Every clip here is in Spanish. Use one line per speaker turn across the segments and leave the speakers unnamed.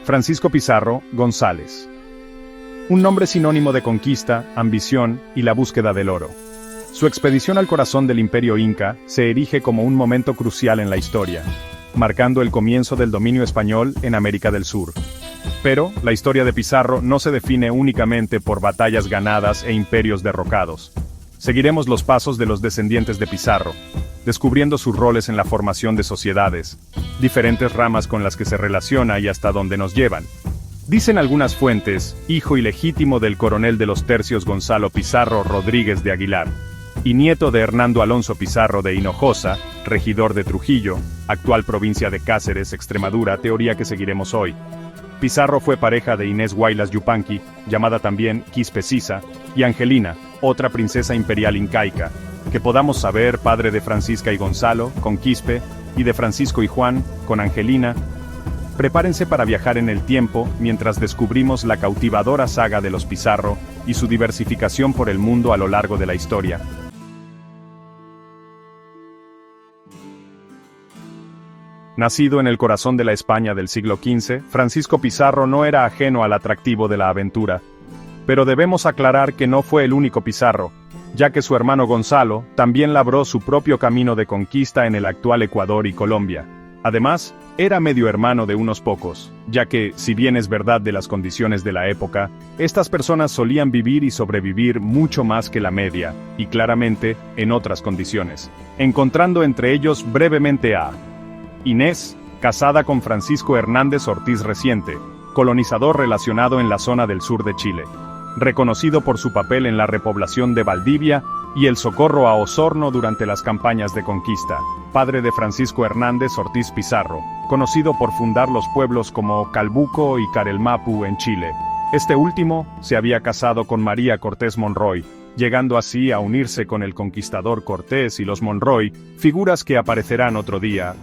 Francisco Pizarro González. Un nombre sinónimo de conquista, ambición y la búsqueda del oro. Su expedición al corazón del Imperio Inca se erige como un momento crucial en la historia, marcando el comienzo del dominio español en América del Sur. Pero, la historia de Pizarro no se define únicamente por batallas ganadas e imperios derrocados. Seguiremos los pasos de los descendientes de Pizarro, descubriendo sus roles en la formación de sociedades, diferentes ramas con las que se relaciona y hasta dónde nos llevan. Dicen algunas fuentes, hijo ilegítimo del coronel de los tercios Gonzalo Pizarro Rodríguez de Aguilar, y nieto de Hernando Alonso Pizarro de Hinojosa, regidor de Trujillo, actual provincia de Cáceres, Extremadura, teoría que seguiremos hoy. Pizarro fue pareja de Inés Huaylas Yupanqui, llamada también Quispe Sisa, y Angelina, otra princesa imperial incaica, que podamos saber padre de Francisca y Gonzalo, con Quispe, y de Francisco y Juan, con Angelina. Prepárense para viajar en el tiempo mientras descubrimos la cautivadora saga de los Pizarro y su diversificación por el mundo a lo largo de la historia. Nacido en el corazón de la España del siglo XV, Francisco Pizarro no era ajeno al atractivo de la aventura. Pero debemos aclarar que no fue el único Pizarro, ya que su hermano Gonzalo también labró su propio camino de conquista en el actual Ecuador y Colombia. Además, era medio hermano de unos pocos, ya que, si bien es verdad de las condiciones de la época, estas personas solían vivir y sobrevivir mucho más que la media, y claramente, en otras condiciones, encontrando entre ellos brevemente a Inés, casada con Francisco Hernández Ortiz Reciente, colonizador relacionado en la zona del sur de Chile, reconocido por su papel en la repoblación de Valdivia y el socorro a Osorno durante las campañas de conquista, padre de Francisco Hernández Ortiz Pizarro, conocido por fundar los pueblos como Calbuco y Carelmapu en Chile. Este último se había casado con María Cortés Monroy, llegando así a unirse con el conquistador Cortés y los Monroy, figuras que aparecerán otro día.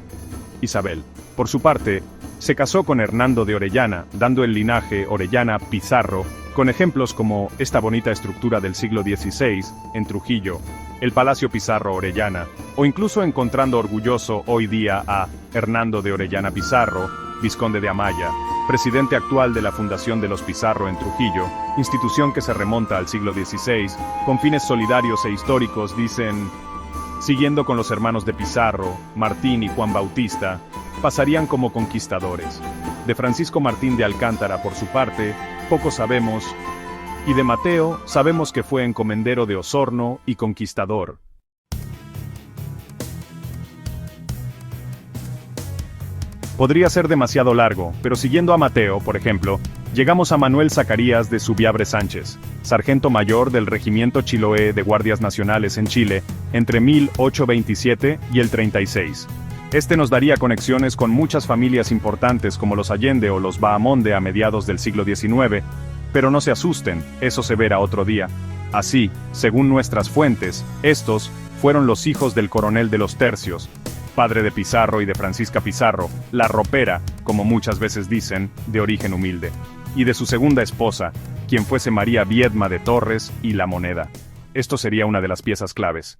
Isabel, por su parte, se casó con Hernando de Orellana, dando el linaje Orellana-Pizarro, con ejemplos como esta bonita estructura del siglo XVI, en Trujillo, el Palacio Pizarro Orellana, o incluso encontrando orgulloso hoy día a Hernando de Orellana Pizarro, vizconde de Amaya, presidente actual de la Fundación de los Pizarro en Trujillo, institución que se remonta al siglo XVI, con fines solidarios e históricos, dicen. Siguiendo con los hermanos de Pizarro, Martín y Juan Bautista, pasarían como conquistadores. De Francisco Martín de Alcántara, por su parte, poco sabemos, y de Mateo, sabemos que fue encomendero de Osorno y conquistador. Podría ser demasiado largo, pero siguiendo a Mateo, por ejemplo, llegamos a Manuel Zacarías de Subiabre Sánchez, sargento mayor del Regimiento Chiloé de Guardias Nacionales en Chile, entre 1827 y el 36. Este nos daría conexiones con muchas familias importantes como los Allende o los Bahamonde a mediados del siglo XIX, pero no se asusten, eso se verá otro día. Así, según nuestras fuentes, estos fueron los hijos del coronel de los tercios, padre de Pizarro y de Francisca Pizarro, la ropera, como muchas veces dicen, de origen humilde, y de su segunda esposa, quien fuese María Viedma de Torres y La Moneda. Esto sería una de las piezas claves.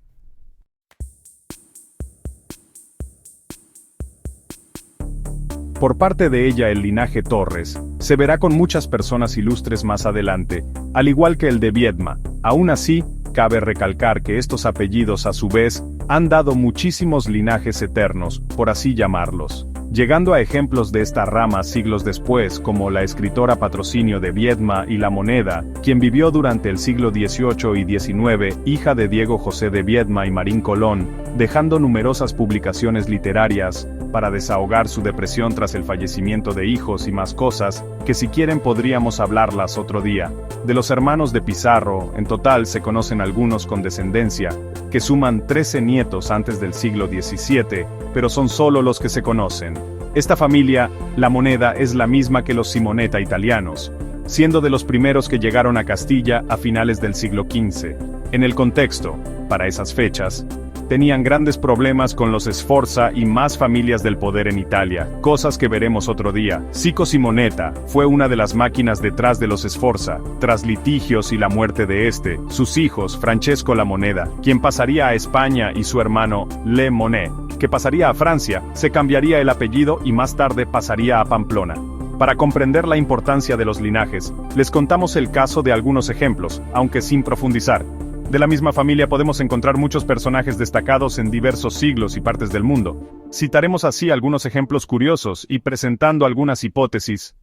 Por parte de ella el linaje Torres se verá con muchas personas ilustres más adelante, al igual que el de Viedma. Aún así, cabe recalcar que estos apellidos a su vez han dado muchísimos linajes eternos, por así llamarlos, llegando a ejemplos de esta rama siglos después como la escritora Patrocinio de Viedma y La Moneda, quien vivió durante el siglo XVIII y XIX, hija de Diego José de Viedma y Marín Colón, dejando numerosas publicaciones literarias para desahogar su depresión tras el fallecimiento de hijos y más cosas, que si quieren podríamos hablarlas otro día. De los hermanos de Pizarro, en total se conocen algunos con descendencia, que suman 13 nietos antes del siglo XVII, pero son solo los que se conocen. Esta familia, La Moneda, es la misma que los Simonetta italianos, siendo de los primeros que llegaron a Castilla a finales del siglo XV. En el contexto, para esas fechas, tenían grandes problemas con los Sforza y más familias del poder en Italia, cosas que veremos otro día. Sico Simonetta fue una de las máquinas detrás de los Sforza, tras litigios y la muerte de sus hijos, Francesco La Moneda, quien pasaría a España, y su hermano, Le Monet, que pasaría a Francia, se cambiaría el apellido y más tarde pasaría a Pamplona. Para comprender la importancia de los linajes, les contamos el caso de algunos ejemplos, aunque sin profundizar. De la misma familia podemos encontrar muchos personajes destacados en diversos siglos y partes del mundo. Citaremos así algunos ejemplos curiosos y presentando algunas hipótesis.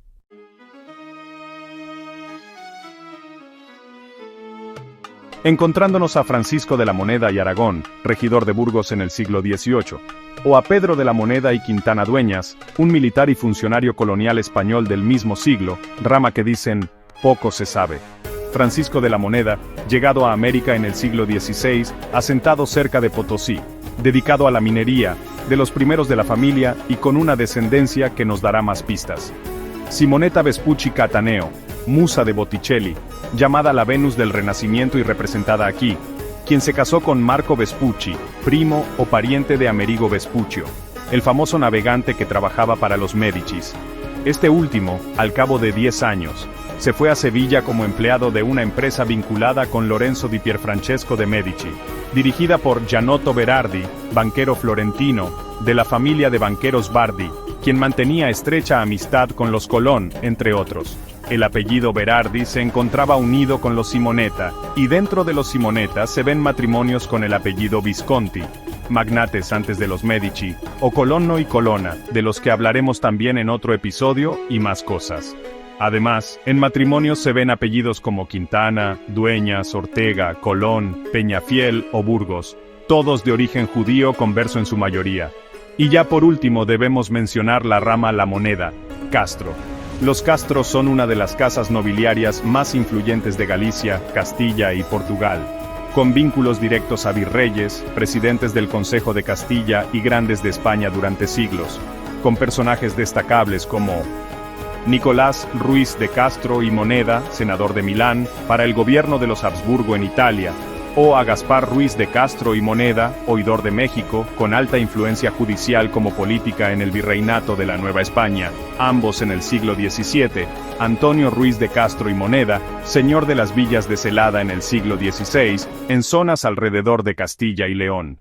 Encontrándonos a Francisco de la Moneda y Aragón, regidor de Burgos en el siglo XVIII, o a Pedro de la Moneda y Quintana Dueñas, un militar y funcionario colonial español del mismo siglo, rama que dicen, poco se sabe. Francisco de la Moneda, llegado a América en el siglo XVI, asentado cerca de Potosí, dedicado a la minería, de los primeros de la familia y con una descendencia que nos dará más pistas. Simonetta Vespucci Cataneo, musa de Botticelli, llamada la Venus del Renacimiento y representada aquí, quien se casó con Marco Vespucci, primo o pariente de Amerigo Vespuccio, el famoso navegante que trabajaba para los Médicis. Este último, al cabo de 10 años, se fue a Sevilla como empleado de una empresa vinculada con Lorenzo di Pierfrancesco de Medici, dirigida por Gianotto Berardi, banquero florentino, de la familia de banqueros Bardi, quien mantenía estrecha amistad con los Colón, entre otros. El apellido Berardi se encontraba unido con los Simonetta, y dentro de los Simonetta se ven matrimonios con el apellido Visconti, magnates antes de los Medici, o Colonno y Colonna, de los que hablaremos también en otro episodio, y más cosas. Además, en matrimonios se ven apellidos como Quintana, Dueñas, Ortega, Colón, Peñafiel o Burgos, todos de origen judío converso en su mayoría. Y ya por último debemos mencionar la rama La Moneda, Castro. Los Castro son una de las casas nobiliarias más influyentes de Galicia, Castilla y Portugal, con vínculos directos a virreyes, presidentes del Consejo de Castilla y grandes de España durante siglos, con personajes destacables como Nicolás Ruiz de Castro y Moneda, senador de Milán, para el gobierno de los Habsburgo en Italia, o a Gaspar Ruiz de Castro y Moneda, oidor de México, con alta influencia judicial como política en el virreinato de la Nueva España, ambos en el siglo XVII, Antonio Ruiz de Castro y Moneda, señor de las villas de Celada en el siglo XVI, en zonas alrededor de Castilla y León.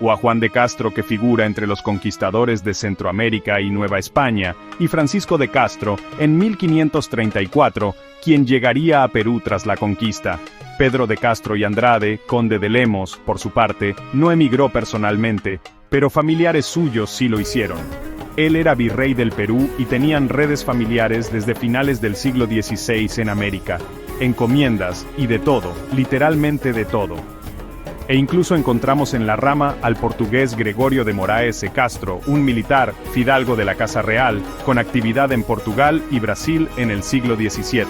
O a Juan de Castro, que figura entre los conquistadores de Centroamérica y Nueva España, y Francisco de Castro, en 1534, quien llegaría a Perú tras la conquista. Pedro de Castro y Andrade, conde de Lemos, por su parte, no emigró personalmente, pero familiares suyos sí lo hicieron. Él era virrey del Perú y tenían redes familiares desde finales del siglo XVI en América, encomiendas y de todo, literalmente de todo. E incluso encontramos en la rama al portugués Gregorio de Moraes e Castro, un militar, fidalgo de la Casa Real, con actividad en Portugal y Brasil en el siglo XVII.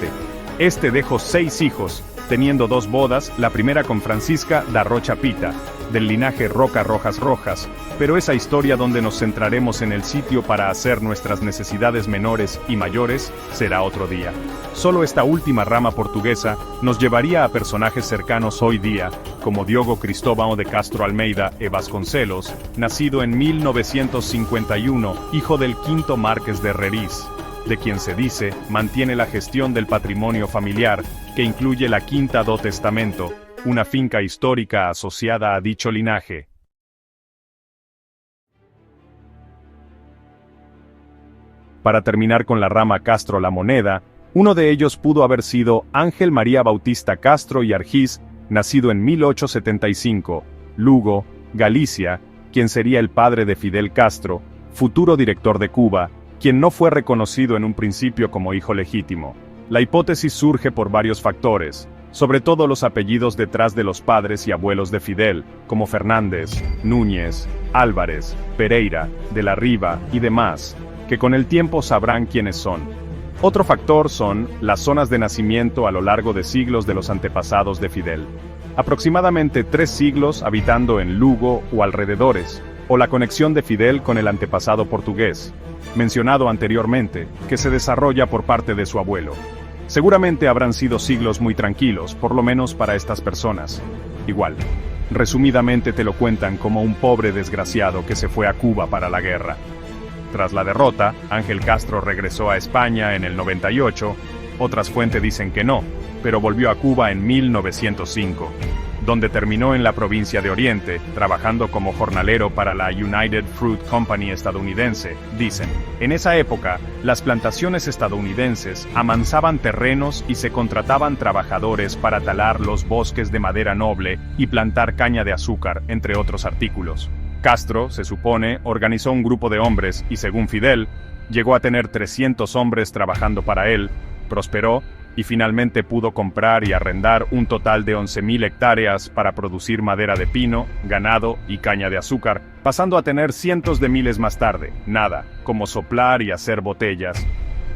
Este dejó 6 hijos, teniendo 2 bodas, la primera con Francisca da Rocha Pita, del linaje Roca Rojas Rojas, pero esa historia donde nos centraremos en el sitio para hacer nuestras necesidades menores y mayores, será otro día. Solo esta última rama portuguesa nos llevaría a personajes cercanos hoy día, como Diogo Cristóvão de Castro Almeida e Vasconcelos, nacido en 1951, hijo del quinto Marqués de Reriz, de quien se dice, mantiene la gestión del patrimonio familiar, que incluye la Quinta do Testamento, una finca histórica asociada a dicho linaje. Para terminar con la rama Castro la Moneda, uno de ellos pudo haber sido Ángel María Bautista Castro y Argís, nacido en 1875, Lugo, Galicia, quien sería el padre de Fidel Castro, futuro director de Cuba, quien no fue reconocido en un principio como hijo legítimo. La hipótesis surge por varios factores, sobre todo los apellidos detrás de los padres y abuelos de Fidel, como Fernández, Núñez, Álvarez, Pereira, de la Riva y demás, que con el tiempo sabrán quiénes son. Otro factor son las zonas de nacimiento a lo largo de siglos de los antepasados de Fidel. Aproximadamente 3 siglos habitando en Lugo o alrededores, o la conexión de Fidel con el antepasado portugués, mencionado anteriormente, que se desarrolla por parte de su abuelo. Seguramente habrán sido siglos muy tranquilos, por lo menos para estas personas. Igual, resumidamente te lo cuentan como un pobre desgraciado que se fue a Cuba para la guerra. Tras la derrota, Ángel Castro regresó a España en el 98, otras fuentes dicen que no, pero volvió a Cuba en 1905. donde terminó en la provincia de Oriente, trabajando como jornalero para la United Fruit Company estadounidense. Dicen, en esa época, las plantaciones estadounidenses amansaban terrenos y se contrataban trabajadores para talar los bosques de madera noble y plantar caña de azúcar, entre otros artículos. Castro, se supone, organizó un grupo de hombres y, según Fidel, llegó a tener 300 hombres trabajando para él, prosperó y finalmente pudo comprar y arrendar un total de 11.000 hectáreas para producir madera de pino, ganado y caña de azúcar, pasando a tener cientos de miles más tarde, nada, como soplar y hacer botellas.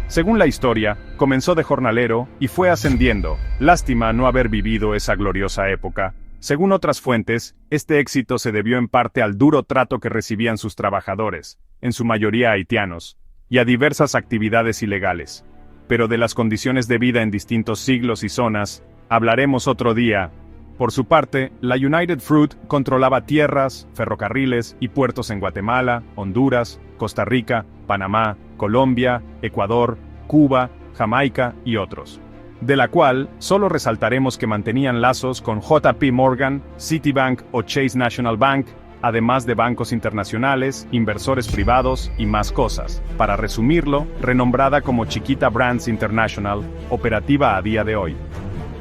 Según la historia, comenzó de jornalero y fue ascendiendo, lástima no haber vivido esa gloriosa época. Según otras fuentes, este éxito se debió en parte al duro trato que recibían sus trabajadores, en su mayoría haitianos, y a diversas actividades ilegales. Pero de las condiciones de vida en distintos siglos y zonas, hablaremos otro día. Por su parte, la United Fruit controlaba tierras, ferrocarriles y puertos en Guatemala, Honduras, Costa Rica, Panamá, Colombia, Ecuador, Cuba, Jamaica y otros. De la cual, solo resaltaremos que mantenían lazos con JP Morgan, Citibank o Chase National Bank, además de bancos internacionales, inversores privados y más cosas. Para resumirlo, renombrada como Chiquita Brands International, operativa a día de hoy.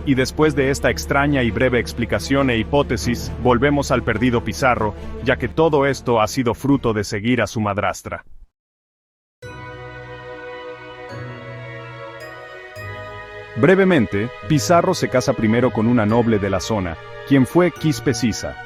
Y después de esta extraña y breve explicación e hipótesis, volvemos al perdido Pizarro, ya que todo esto ha sido fruto de seguir a su madrastra. Brevemente, Pizarro se casa primero con una noble de la zona, quien fue Quispe Sisa.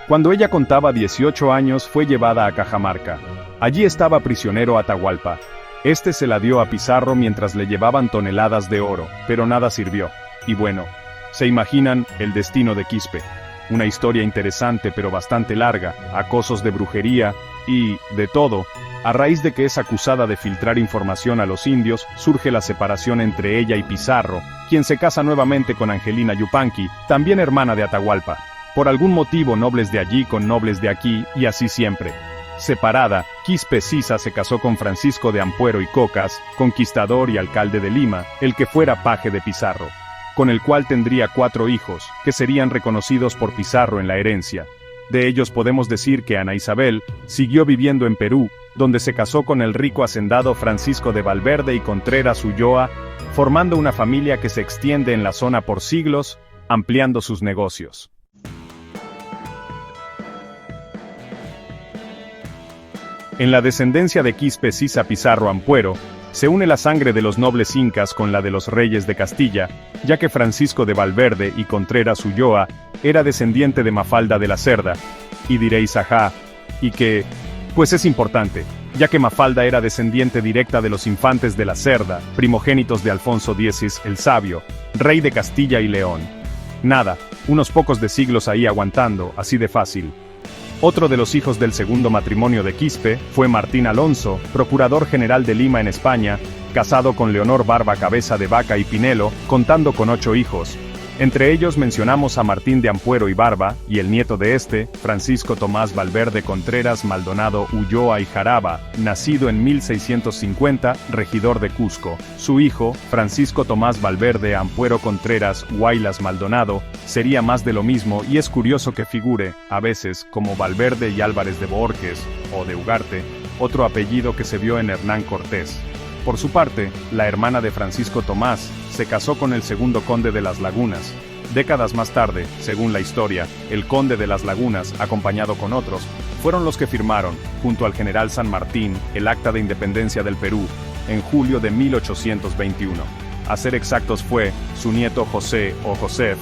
Cuando ella contaba 18 años fue llevada a Cajamarca. Allí estaba prisionero Atahualpa. Este se la dio a Pizarro mientras le llevaban toneladas de oro, pero nada sirvió. Y bueno, se imaginan el destino de Quispe. Una historia interesante pero bastante larga, acosos de brujería y, de todo. A raíz de que es acusada de filtrar información a los indios, surge la separación entre ella y Pizarro, quien se casa nuevamente con Angelina Yupanqui, también hermana de Atahualpa. Por algún motivo nobles de allí con nobles de aquí, y así siempre. Separada, Quispe Sisa se casó con Francisco de Ampuero y Cocas, conquistador y alcalde de Lima, el que fuera paje de Pizarro, con el cual tendría 4 hijos, que serían reconocidos por Pizarro en la herencia. De ellos podemos decir que Ana Isabel siguió viviendo en Perú, donde se casó con el rico hacendado Francisco de Valverde y Contreras Ulloa, formando una familia que se extiende en la zona por siglos, ampliando sus negocios. En la descendencia de Quispe Sisa Pizarro Ampuero, se une la sangre de los nobles incas con la de los reyes de Castilla, ya que Francisco de Valverde y Contreras Ulloa era descendiente de Mafalda de la Cerda, y diréis ajá, y que, pues es importante, ya que Mafalda era descendiente directa de los infantes de la Cerda, primogénitos de Alfonso X el Sabio, rey de Castilla y León. Nada, unos pocos de siglos ahí aguantando, así de fácil. Otro de los hijos del segundo matrimonio de Quispe fue Martín Alonso, procurador general de Lima en España, casado con Leonor Barba Cabeza de Vaca y Pinelo, contando con 8 hijos. Entre ellos mencionamos a Martín de Ampuero y Barba, y el nieto de este, Francisco Tomás Valverde Contreras Maldonado Ulloa y Jaraba, nacido en 1650, regidor de Cusco. Su hijo, Francisco Tomás Valverde Ampuero Contreras Huaylas Maldonado, sería más de lo mismo y es curioso que figure, a veces, como Valverde y Álvarez de Bohórquez, o de Ugarte, otro apellido que se vio en Hernán Cortés. Por su parte, la hermana de Francisco Tomás se casó con el segundo conde de las Lagunas. Décadas más tarde, según la historia, el conde de las Lagunas, acompañado con otros, fueron los que firmaron, junto al general San Martín, el Acta de Independencia del Perú, en julio de 1821. A ser exactos fue su nieto José o Josef,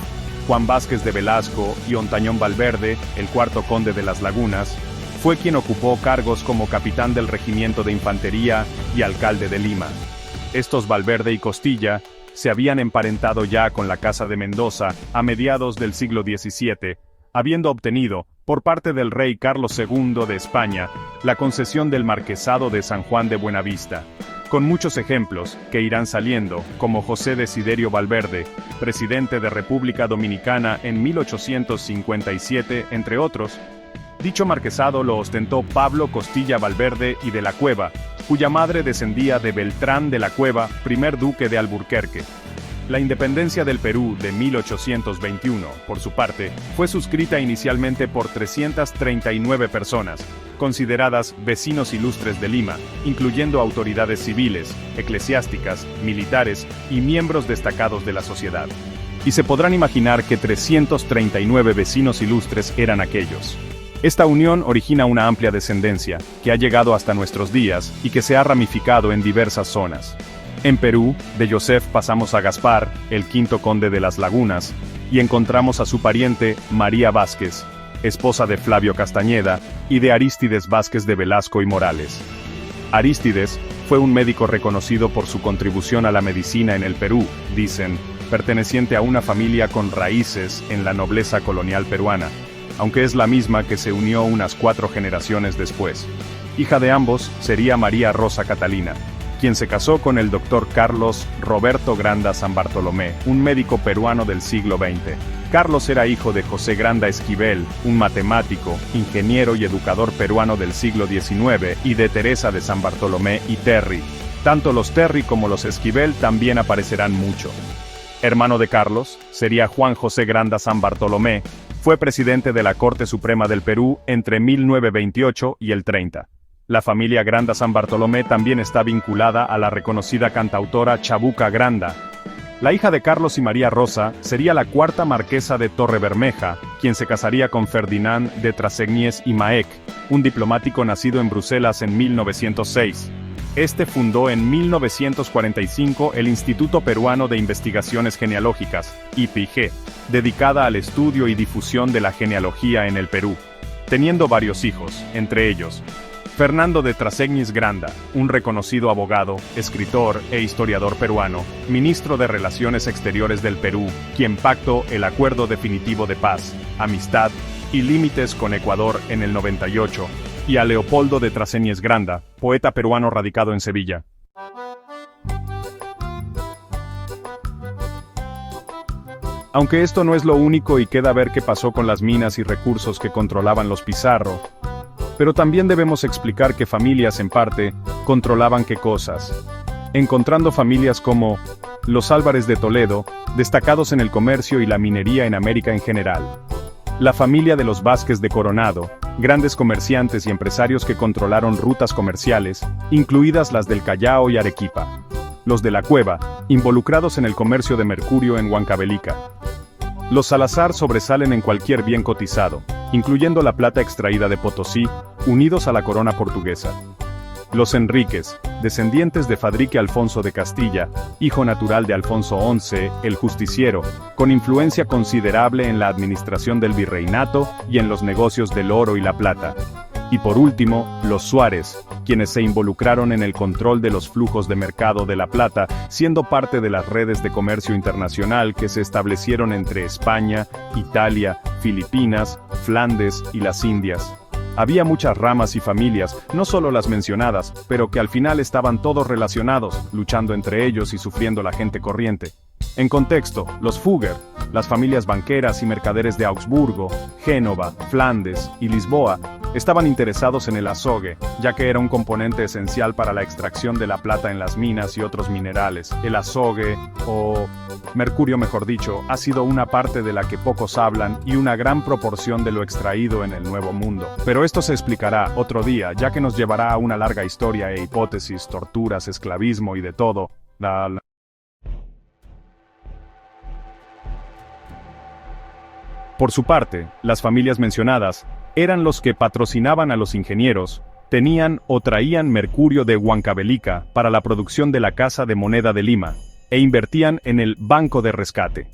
Juan Vázquez de Velasco y Ontañón Valverde, el cuarto conde de las Lagunas, fue quien ocupó cargos como capitán del regimiento de infantería y alcalde de Lima. Estos Valverde y Costilla se habían emparentado ya con la Casa de Mendoza a mediados del siglo XVII, habiendo obtenido, por parte del rey Carlos II de España, la concesión del marquesado de San Juan de Buenavista, con muchos ejemplos que irán saliendo, como José Desiderio Valverde, presidente de República Dominicana en 1857, entre otros. Dicho marquesado lo ostentó Pablo Costilla Valverde y de la Cueva, cuya madre descendía de Beltrán de la Cueva, primer duque de Alburquerque. La independencia del Perú de 1821, por su parte, fue suscrita inicialmente por 339 personas, consideradas vecinos ilustres de Lima, incluyendo autoridades civiles, eclesiásticas, militares y miembros destacados de la sociedad. Y se podrán imaginar que 339 vecinos ilustres eran aquellos. Esta unión origina una amplia descendencia, que ha llegado hasta nuestros días y que se ha ramificado en diversas zonas. En Perú, de Joseph pasamos a Gaspar, el quinto conde de las Lagunas, y encontramos a su pariente María Vázquez, esposa de Flavio Castañeda, y de Arístides Vázquez de Velasco y Morales. Arístides fue un médico reconocido por su contribución a la medicina en el Perú, dicen, perteneciente a una familia con raíces en la nobleza colonial peruana, aunque es la misma que se unió unas 4 generaciones después. Hija de ambos sería María Rosa Catalina, quien se casó con el doctor Carlos Roberto Granda San Bartolomé, un médico peruano del siglo XX. Carlos era hijo de José Granda Esquivel, un matemático, ingeniero y educador peruano del siglo XIX, y de Teresa de San Bartolomé y Terry. Tanto los Terry como los Esquivel también aparecerán mucho. Hermano de Carlos, sería Juan José Granda San Bartolomé, fue presidente de la Corte Suprema del Perú entre 1928 y el 30. La familia Granda San Bartolomé también está vinculada a la reconocida cantautora Chabuca Granda. La hija de Carlos y María Rosa sería la 4ª marquesa de Torrebermeja, quien se casaría con Ferdinand de Trasegnies y Maec, un diplomático nacido en Bruselas en 1906. Este fundó en 1945 el Instituto Peruano de Investigaciones Genealógicas, IPIGE, dedicada al estudio y difusión de la genealogía en el Perú, teniendo varios hijos, entre ellos Fernando de Trasegnies Granda, un reconocido abogado, escritor e historiador peruano, ministro de Relaciones Exteriores del Perú, quien pactó el Acuerdo Definitivo de Paz, Amistad y Límites con Ecuador en el 98, y a Leopoldo de Trasegnies Granda, poeta peruano radicado en Sevilla. Aunque esto no es lo único y queda ver qué pasó con las minas y recursos que controlaban los Pizarro, pero también debemos explicar que familias en parte controlaban qué cosas, encontrando familias como los Álvarez de Toledo, destacados en el comercio y la minería en América en general. La familia de los Vázquez de Coronado, grandes comerciantes y empresarios que controlaron rutas comerciales, incluidas las del Callao y Arequipa. Los de la Cueva, involucrados en el comercio de mercurio en Huancavelica. Los Salazar sobresalen en cualquier bien cotizado, incluyendo la plata extraída de Potosí, unidos a la corona portuguesa. Los Enríquez, descendientes de Fadrique Alfonso de Castilla, hijo natural de Alfonso XI, el Justiciero, con influencia considerable en la administración del virreinato y en los negocios del oro y la plata. Y por último, los Suárez, quienes se involucraron en el control de los flujos de mercado de la plata, siendo parte de las redes de comercio internacional que se establecieron entre España, Italia, Filipinas, Flandes y las Indias. Había muchas ramas y familias, no solo las mencionadas, pero que al final estaban todos relacionados, luchando entre ellos y sufriendo la gente corriente. En contexto, los Fugger, las familias banqueras y mercaderes de Augsburgo, Génova, Flandes y Lisboa, estaban interesados en el azogue, ya que era un componente esencial para la extracción de la plata en las minas y otros minerales. El azogue, o mercurio mejor dicho, ha sido una parte de la que pocos hablan y una gran proporción de lo extraído en el Nuevo Mundo. Pero esto se explicará otro día, ya que nos llevará a una larga historia e hipótesis, torturas, esclavismo y de todo. Por su parte, las familias mencionadas eran los que patrocinaban a los ingenieros, tenían o traían mercurio de Huancavelica para la producción de la Casa de Moneda de Lima, e invertían en el Banco de Rescate.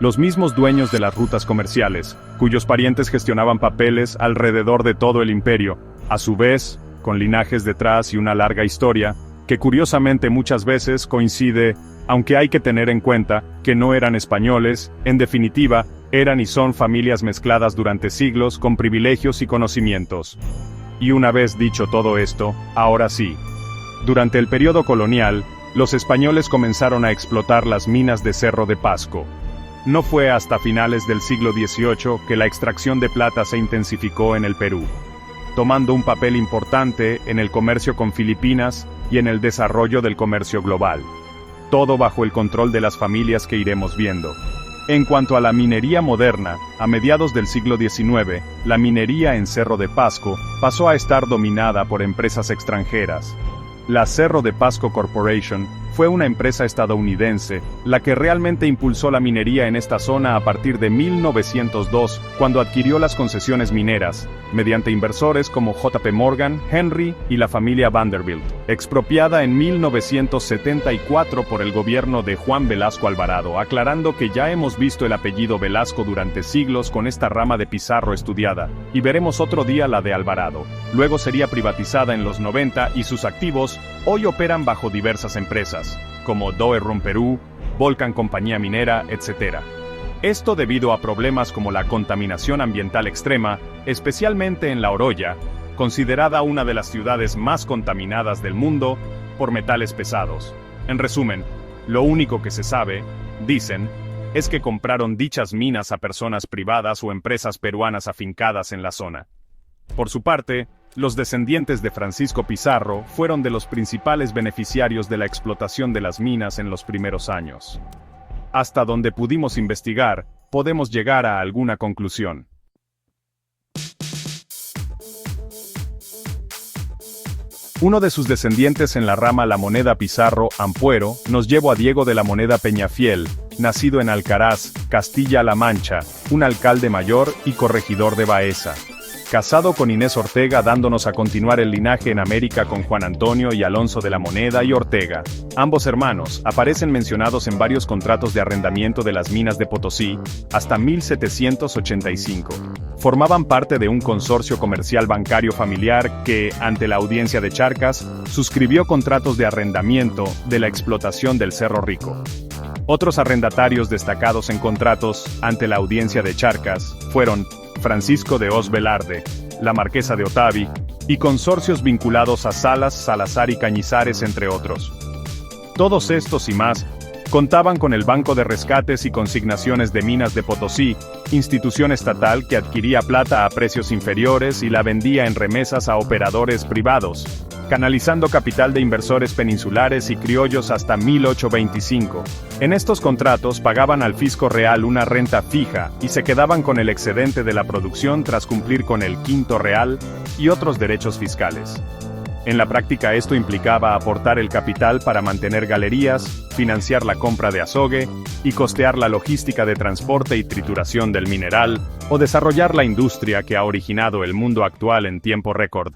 Los mismos dueños de las rutas comerciales, cuyos parientes gestionaban papeles alrededor de todo el imperio, a su vez, con linajes detrás y una larga historia, que curiosamente muchas veces coincide, aunque hay que tener en cuenta que no eran españoles, en definitiva, eran y son familias mezcladas durante siglos con privilegios y conocimientos. Y una vez dicho todo esto, ahora sí. Durante el periodo colonial, los españoles comenzaron a explotar las minas de Cerro de Pasco. No fue hasta finales del siglo XVIII que la extracción de plata se intensificó en el Perú, tomando un papel importante en el comercio con Filipinas y en el desarrollo del comercio global. todo bajo el control de las familias que iremos viendo. En cuanto a la minería moderna, a mediados del siglo XIX, la minería en Cerro de Pasco pasó a estar dominada por empresas extranjeras. La Cerro de Pasco Corporation fue una empresa estadounidense, la que realmente impulsó la minería en esta zona a partir de 1902, cuando adquirió las concesiones mineras, mediante inversores como J.P. Morgan, Henry y la familia Vanderbilt, expropiada en 1974 por el gobierno de Juan Velasco Alvarado, aclarando que ya hemos visto el apellido Velasco durante siglos con esta rama de Pizarro estudiada, y veremos otro día la de Alvarado. Luego sería privatizada en los 90 y sus activos hoy operan bajo diversas empresas, como Doe Rum Perú, Volcan Compañía Minera, etc. Esto debido a problemas como la contaminación ambiental extrema, especialmente en La Oroya, considerada una de las ciudades más contaminadas del mundo por metales pesados. En resumen, lo único que se sabe, dicen, es que compraron dichas minas a personas privadas o empresas peruanas afincadas en la zona. Por su parte, los descendientes de Francisco Pizarro fueron de los principales beneficiarios de la explotación de las minas en los primeros años. Hasta donde pudimos investigar, podemos llegar a alguna conclusión. Uno de sus descendientes en la rama La Moneda Pizarro, Ampuero, nos llevó a Diego de la Moneda Peñafiel, nacido en Alcaraz, Castilla-La Mancha, un alcalde mayor y corregidor de Baeza. Casado con Inés Ortega, dándonos a continuar el linaje en América con Juan Antonio y Alonso de la Moneda y Ortega. Ambos hermanos aparecen mencionados en varios contratos de arrendamiento de las minas de Potosí, hasta 1785. Formaban parte de un consorcio comercial bancario familiar que, ante la audiencia de Charcas, suscribió contratos de arrendamiento de la explotación del Cerro Rico. Otros arrendatarios destacados en contratos, ante la audiencia de Charcas, fueron Francisco de Os Velarde, la Marquesa de Otavi, y consorcios vinculados a Salas, Salazar y Cañizares, entre otros. Todos estos y más contaban con el Banco de Rescates y Consignaciones de Minas de Potosí, institución estatal que adquiría plata a precios inferiores y la vendía en remesas a operadores privados, canalizando capital de inversores peninsulares y criollos hasta 1825. En estos contratos pagaban al fisco real una renta fija y se quedaban con el excedente de la producción tras cumplir con el quinto real y otros derechos fiscales. En la práctica esto implicaba aportar el capital para mantener galerías, financiar la compra de azogue y costear la logística de transporte y trituración del mineral, o desarrollar la industria que ha originado el mundo actual en tiempo récord.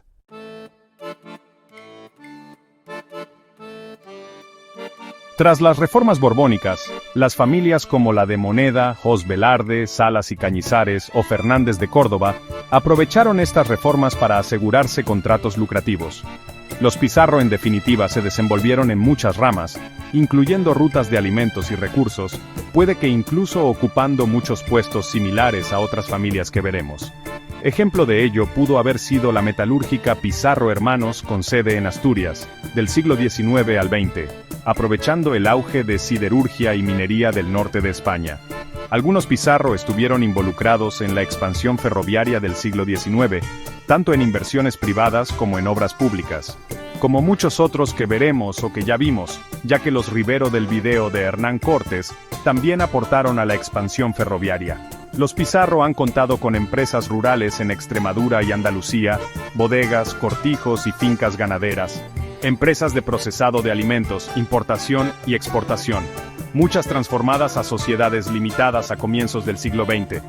Tras las reformas borbónicas, las familias como la de Moneda, Jos Velarde, Salas y Cañizares o Fernández de Córdoba aprovecharon estas reformas para asegurarse contratos lucrativos. Los Pizarro en definitiva se desenvolvieron en muchas ramas, incluyendo rutas de alimentos y recursos, puede que incluso ocupando muchos puestos similares a otras familias que veremos. Ejemplo de ello pudo haber sido la metalúrgica Pizarro Hermanos con sede en Asturias, del siglo XIX al XX, aprovechando el auge de siderurgia y minería del norte de España. Algunos Pizarro estuvieron involucrados en la expansión ferroviaria del siglo XIX, tanto en inversiones privadas como en obras públicas, como muchos otros que veremos o que ya vimos, ya que los Rivero del video de Hernán Cortés también aportaron a la expansión ferroviaria. Los Pizarro han contado con empresas rurales en Extremadura y Andalucía, bodegas, cortijos y fincas ganaderas, empresas de procesado de alimentos, importación y exportación, muchas transformadas a sociedades limitadas a comienzos del siglo XX,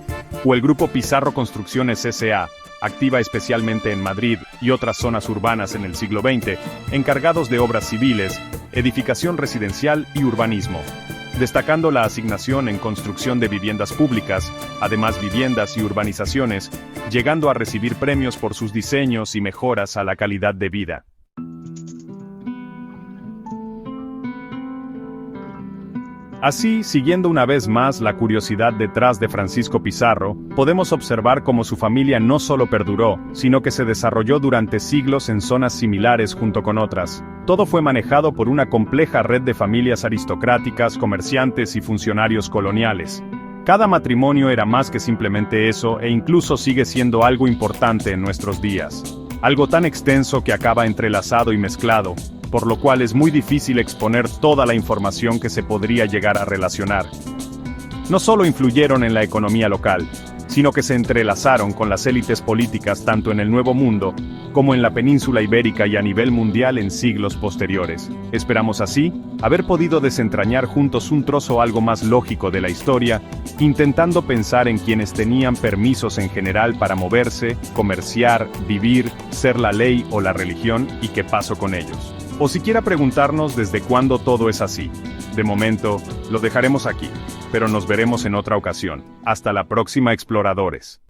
o el grupo Pizarro Construcciones S.A., activa especialmente en Madrid y otras zonas urbanas en el siglo XX, encargados de obras civiles, edificación residencial y urbanismo, destacando la asignación en construcción de viviendas públicas, además viviendas y urbanizaciones, llegando a recibir premios por sus diseños y mejoras a la calidad de vida. Así, siguiendo una vez más la curiosidad detrás de Francisco Pizarro, podemos observar cómo su familia no solo perduró, sino que se desarrolló durante siglos en zonas similares junto con otras. Todo fue manejado por una compleja red de familias aristocráticas, comerciantes y funcionarios coloniales. Cada matrimonio era más que simplemente eso e incluso sigue siendo algo importante en nuestros días. Algo tan extenso que acaba entrelazado y mezclado, por lo cual es muy difícil exponer toda la información que se podría llegar a relacionar. No solo influyeron en la economía local, sino que se entrelazaron con las élites políticas tanto en el Nuevo Mundo, como en la península ibérica y a nivel mundial en siglos posteriores. Esperamos así, haber podido desentrañar juntos un trozo algo más lógico de la historia, intentando pensar en quienes tenían permisos en general para moverse, comerciar, vivir, ser la ley o la religión, y qué pasó con ellos. O siquiera preguntarnos desde cuándo todo es así. De momento, lo dejaremos aquí, pero nos veremos en otra ocasión. Hasta la próxima, exploradores.